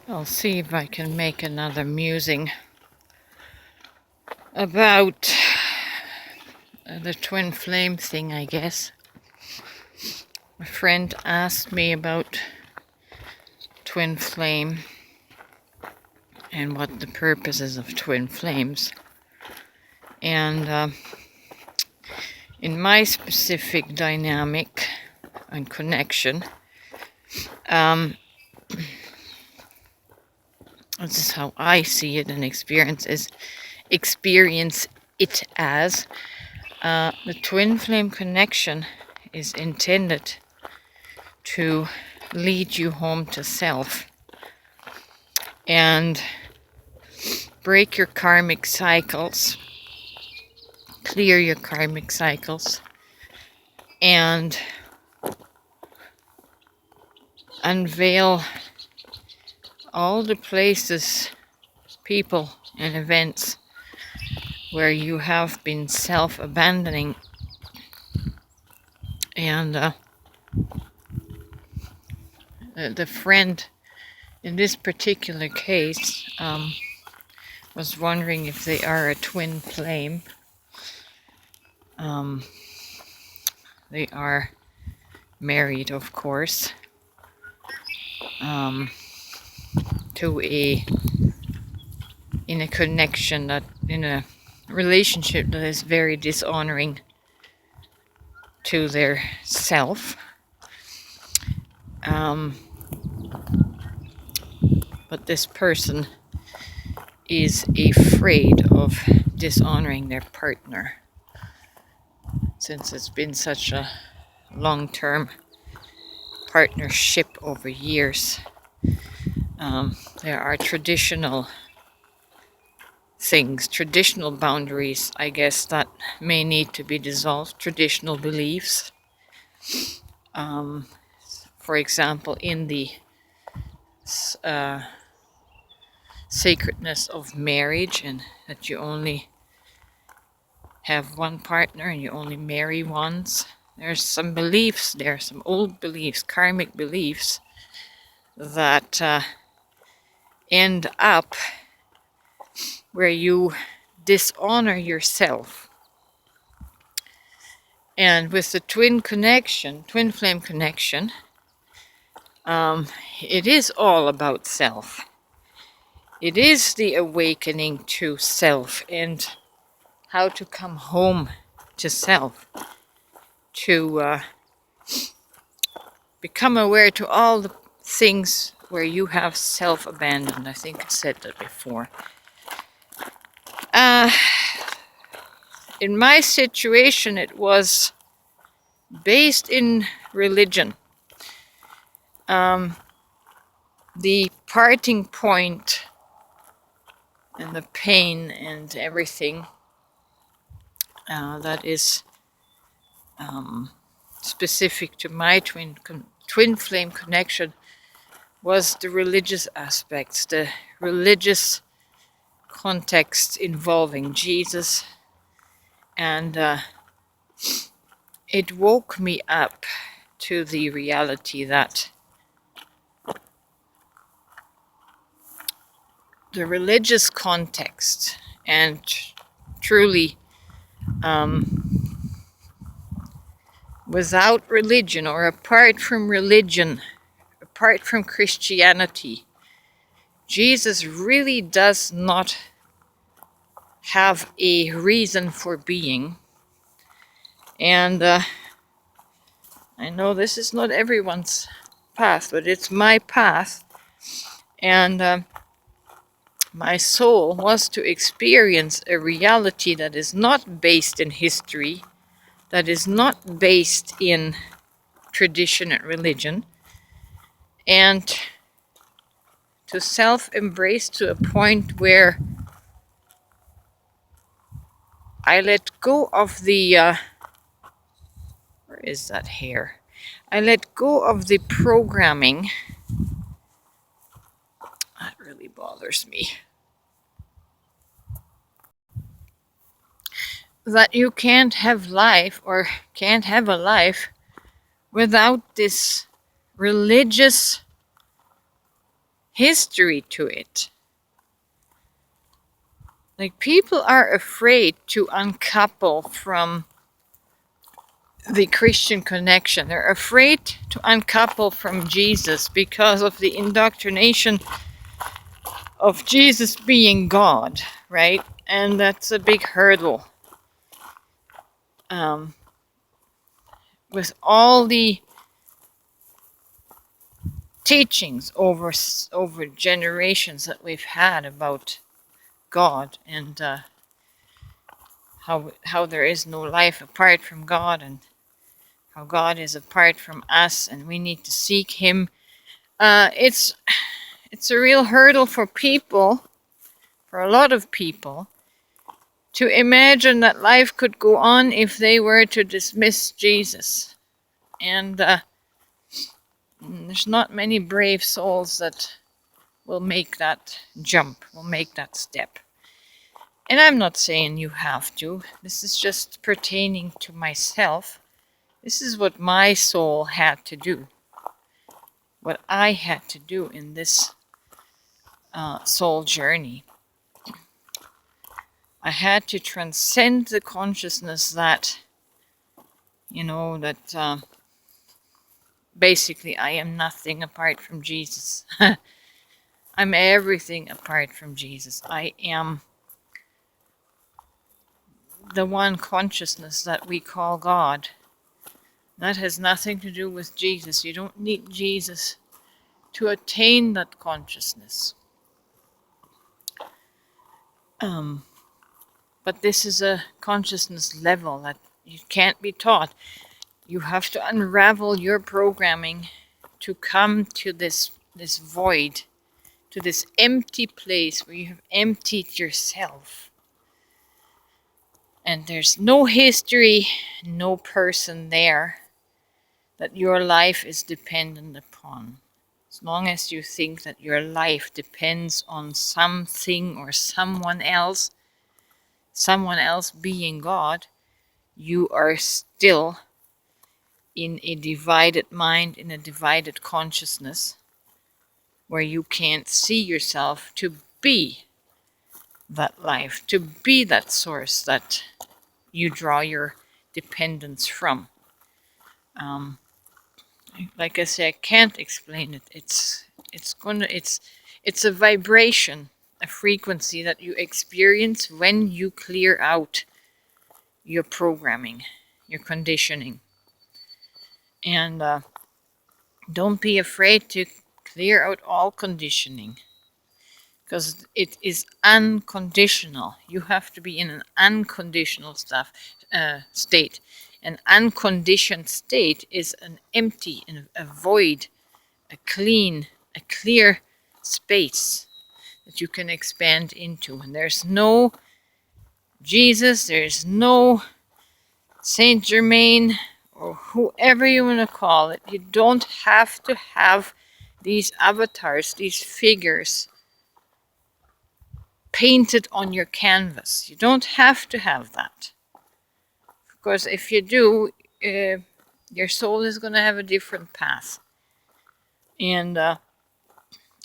I'll see if I can make another musing about the twin flame thing, I guess. A friend asked me about twin flame and what the purpose is of twin flames. And in my specific dynamic and connection, this is how I see it and experience it as the twin flame connection is intended to lead you home to self and break your karmic cycles, clear your karmic cycles, and unveil all the places, people, and events where you have been self-abandoning. And the friend in this particular case was wondering if they are a twin flame. They are married, of course, in a connection that, in a relationship that is very dishonoring to their self. But this person is afraid of dishonoring their partner, since it's been such a long-term partnership over years. There are traditional things, traditional boundaries, I guess, that may need to be dissolved, traditional beliefs. For example, in the sacredness of marriage, and that you only have one partner and you only marry once. There's some beliefs there, some old beliefs, karmic beliefs, that end up where you dishonor yourself. And with the twin flame connection, it is all about self. It is the awakening to self and how to come home to self, to become aware to all the things where you have self-abandoned. I think I said that before. In my situation, it was based in religion. The parting point and the pain and everything that is specific to my twin flame connection was the religious aspects, the religious context involving Jesus, and it woke me up to the reality that the religious context, and truly without religion or apart from religion, apart from Christianity, Jesus really does not have a reason for being. And I know this is not everyone's path, but it's my path. And my soul was to experience a reality that is not based in history, that is not based in tradition and religion, and to self-embrace to a point where I let go of the where is that hair? I let go of the programming. That really bothers me. That you can't have life, or can't have a life, without this religious history to it. Like, people are afraid to uncouple from the Christian connection. They're afraid to uncouple from Jesus because of the indoctrination of Jesus being God, right? And that's a big hurdle. With all the teachings over generations that we've had about God, and how there is no life apart from God, and how God is apart from us, and we need to seek Him. It's a real hurdle for people, for a lot of people, to imagine that life could go on if they were to dismiss Jesus. And there's not many brave souls that will make that jump, will make that step. And I'm not saying you have to. This is just pertaining to myself. This is what my soul had to do. What I had to do in this soul journey. I had to transcend the consciousness that, basically I am nothing apart from Jesus. I'm everything apart from Jesus. I am the one consciousness that we call God. That has nothing to do with Jesus. You don't need Jesus to attain that consciousness. But this is a consciousness level that you can't be taught. You have to unravel your programming to come to this void, to this empty place where you have emptied yourself. And there's no history, no person there that your life is dependent upon. As long as you think that your life depends on something or someone else being God, you are still in a divided mind, in a divided consciousness, where you can't see yourself to be that life, to be that source that you draw your dependence from. Like I say, I can't explain it. It's a vibration, a frequency that you experience when you clear out your programming, your conditioning. And don't be afraid to clear out all conditioning, because it is unconditional. You have to be in an unconditional state. An unconditioned state is an empty, a void, a clear space that you can expand into. And there's no Jesus, there's no Saint Germain, or whoever you want to call it. You don't have to have these avatars, these figures painted on your canvas. You don't have to have that. Because if you do, your soul is going to have a different path. And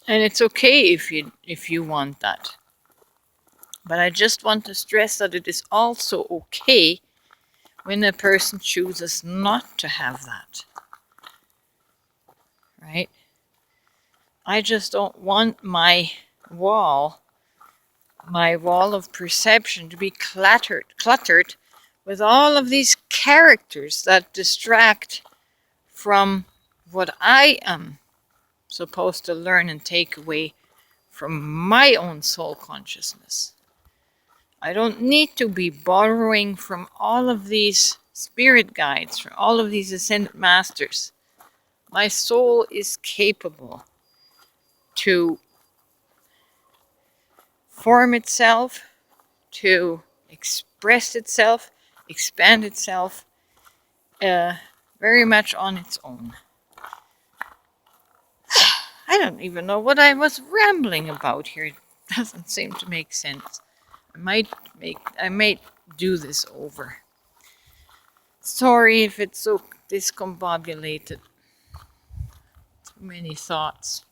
it's okay if you want that. But I just want to stress that it is also okay when a person chooses not to have that. Right? I just don't want my wall of perception to be cluttered with all of these characters that distract from what I am supposed to learn and take away from my own soul consciousness. I don't need to be borrowing from all of these spirit guides, from all of these ascended masters. My soul is capable to form itself, to express itself, expand itself, very much on its own. I don't even know what I was rambling about here. It doesn't seem to make sense. I might do this over. Sorry if it's so discombobulated. Too many thoughts.